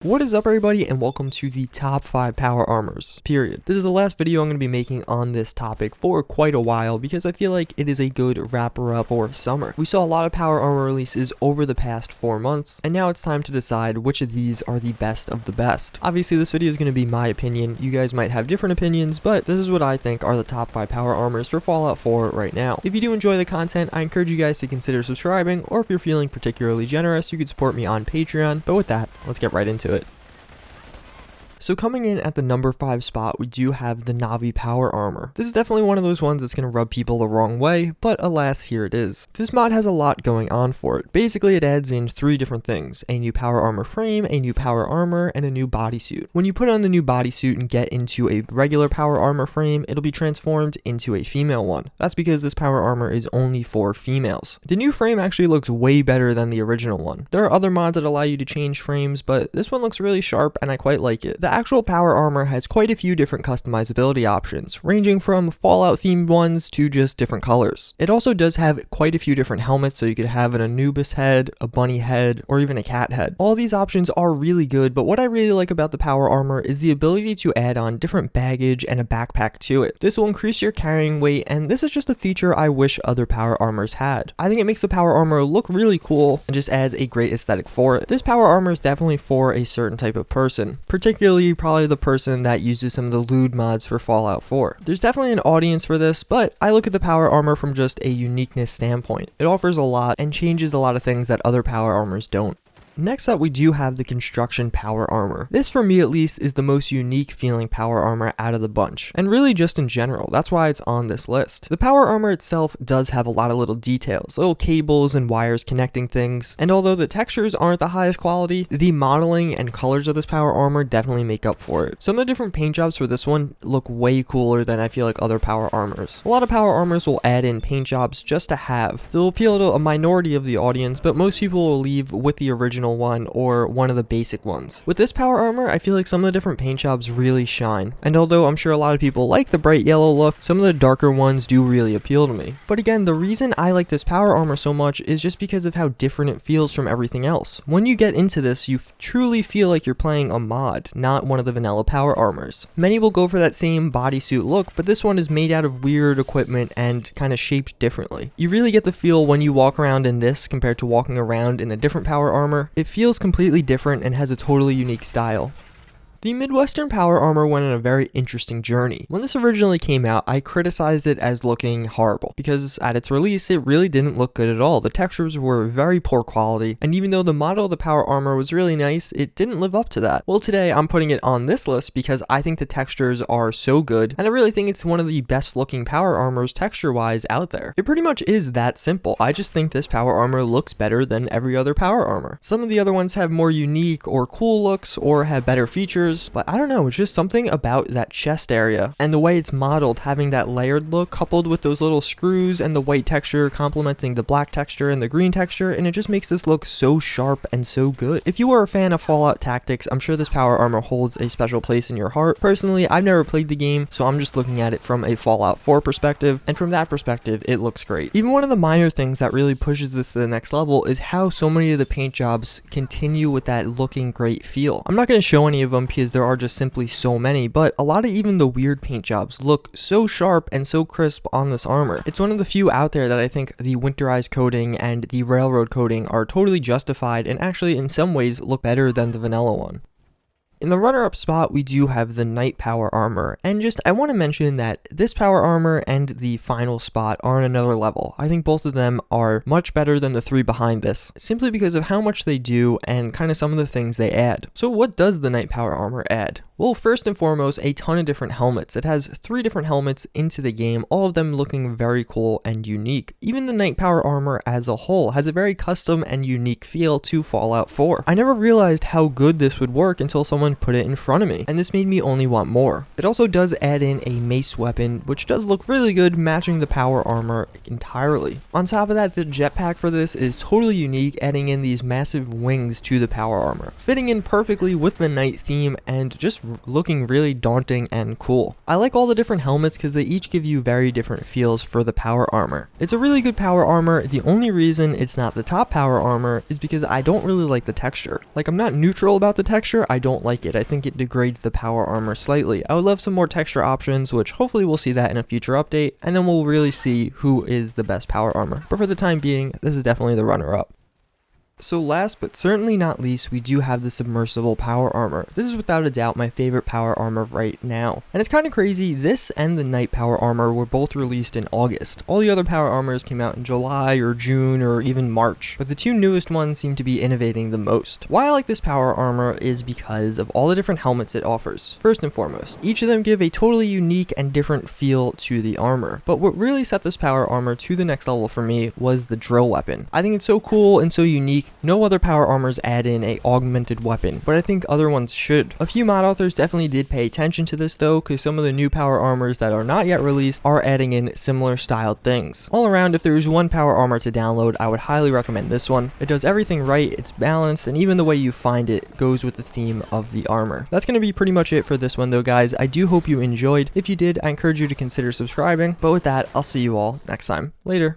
What is up, everybody, and welcome to the top 5 power armors, period. This is the last video I'm going to be making on this topic for quite a while because I feel like it is a good wrapper up for summer. We saw a lot of power armor releases over the past 4 months, and now it's time to decide which of these are the best of the best. Obviously, this video is going to be my opinion. You guys might have different opinions, but this is what I think are the top 5 power armors for Fallout 4 right now. If you do enjoy the content, I encourage you guys to consider subscribing, or if you're feeling particularly generous, you could support me on Patreon. But with that, let's get right into it. So coming in at the number 5 spot, we do have the Na'vi power armor. This is definitely one of those ones that's going to rub people the wrong way, but alas, here it is. This mod has a lot going on for it. Basically, it adds in 3 different things: a new power armor frame, a new power armor, and a new bodysuit. When you put on the new bodysuit and get into a regular power armor frame, it'll be transformed into a female one. That's because this power armor is only for females. The new frame actually looks way better than the original one. There are other mods that allow you to change frames, but this one looks really sharp and I quite like it. The actual power armor has quite a few different customizability options, ranging from Fallout themed ones to just different colors. It also does have quite a few different helmets, so you could have an Anubis head, a bunny head, or even a cat head. All these options are really good, but what I really like about the power armor is the ability to add on different baggage and a backpack to it. This will increase your carrying weight, and this is just a feature I wish other power armors had. I think it makes the power armor look really cool and just adds a great aesthetic for it. This power armor is definitely for a certain type of person, particularly probably the person that uses some of the lewd mods for Fallout 4. There's definitely an audience for this, but I look at the power armor from just a uniqueness standpoint. It offers a lot and changes a lot of things that other power armors don't. Next up, we do have the construction power armor. This, for me at least, is the most unique feeling power armor out of the bunch, and really just in general. That's why it's on this list. The power armor itself does have a lot of little details, little cables and wires connecting things, and although the textures aren't the highest quality, the modeling and colors of this power armor definitely make up for it. Some of the different paint jobs for this one look way cooler than I feel like other power armors. A lot of power armors will add in paint jobs just to have. They'll appeal to a minority of the audience, but most people will leave with the original one or one of the basic ones. With this power armor, I feel like some of the different paint jobs really shine, and although I'm sure a lot of people like the bright yellow look, some of the darker ones do really appeal to me. But again, the reason I like this power armor so much is just because of how different it feels from everything else. When you get into this, you truly feel like you're playing a mod, not one of the vanilla power armors. Many will go for that same bodysuit look, but this one is made out of weird equipment and kind of shaped differently. You really get the feel when you walk around in this compared to walking around in a different power armor. It feels completely different and has a totally unique style. The Midwestern power armor went on a very interesting journey. When this originally came out, I criticized it as looking horrible, because at its release, it really didn't look good at all. The textures were very poor quality, and even though the model of the power armor was really nice, it didn't live up to that. Well, today I'm putting it on this list because I think the textures are so good, and I really think it's one of the best looking power armors texture-wise out there. It pretty much is that simple. I just think this power armor looks better than every other power armor. Some of the other ones have more unique or cool looks or have better features, but I don't know, it's just something about that chest area and the way it's modeled, having that layered look coupled with those little screws and the white texture complementing the black texture and the green texture, and it just makes this look so sharp and so good. If you are a fan of Fallout Tactics, I'm sure this power armor holds a special place in your heart. Personally, I've never played the game, so I'm just looking at it from a Fallout 4 perspective, and from that perspective, it looks great. Even one of the minor things that really pushes this to the next level is how so many of the paint jobs continue with that looking great feel. I'm not going to show any of them because there are just simply so many, but a lot of even the weird paint jobs look so sharp and so crisp on this armor. It's one of the few out there that I think the winterized coating and the railroad coating are totally justified and actually in some ways look better than the vanilla one. In the runner-up spot, we do have the Night Power Armor, and I want to mention that this power armor and the final spot are on another level. I think both of them are much better than the 3 behind this, simply because of how much they do and kind of some of the things they add. So what does the Night Power Armor add? Well, first and foremost, a ton of different helmets. It has 3 different helmets into the game, all of them looking very cool and unique. Even the Night Power Armor as a whole has a very custom and unique feel to Fallout 4. I never realized how good this would work until someone put it in front of me, and this made me only want more. It also does add in a mace weapon, which does look really good, matching the power armor entirely. On top of that, the jetpack for this is totally unique, adding in these massive wings to the power armor, fitting in perfectly with the night theme and just looking really daunting and cool. I like all the different helmets because they each give you very different feels for the power armor. It's a really good power armor. The only reason it's not the top power armor is because I don't really like the texture. Like, I'm not neutral about the texture, I don't like it. I think it degrades the power armor slightly. I would love some more texture options, which hopefully we'll see that in a future update, and then we'll really see who is the best power armor. But for the time being, this is definitely the runner-up. So last but certainly not least, we do have the submersible power armor. This is without a doubt my favorite power armor right now. And it's kind of crazy, this and the night power armor were both released in August. All the other power armors came out in July or June or even March, but the two newest ones seem to be innovating the most. Why I like this power armor is because of all the different helmets it offers. First and foremost, each of them give a totally unique and different feel to the armor. But what really set this power armor to the next level for me was the drill weapon. I think it's so cool and so unique. No other power armors add in a augmented weapon, but I think other ones should. A few mod authors definitely did pay attention to this though, because some of the new power armors that are not yet released are adding in similar styled things. All around, if there is one power armor to download, I would highly recommend this one. It does everything right, it's balanced, and even the way you find it goes with the theme of the armor. That's going to be pretty much it for this one though, guys. I do hope you enjoyed. If you did, I encourage you to consider subscribing, but with that, I'll see you all next time. Later.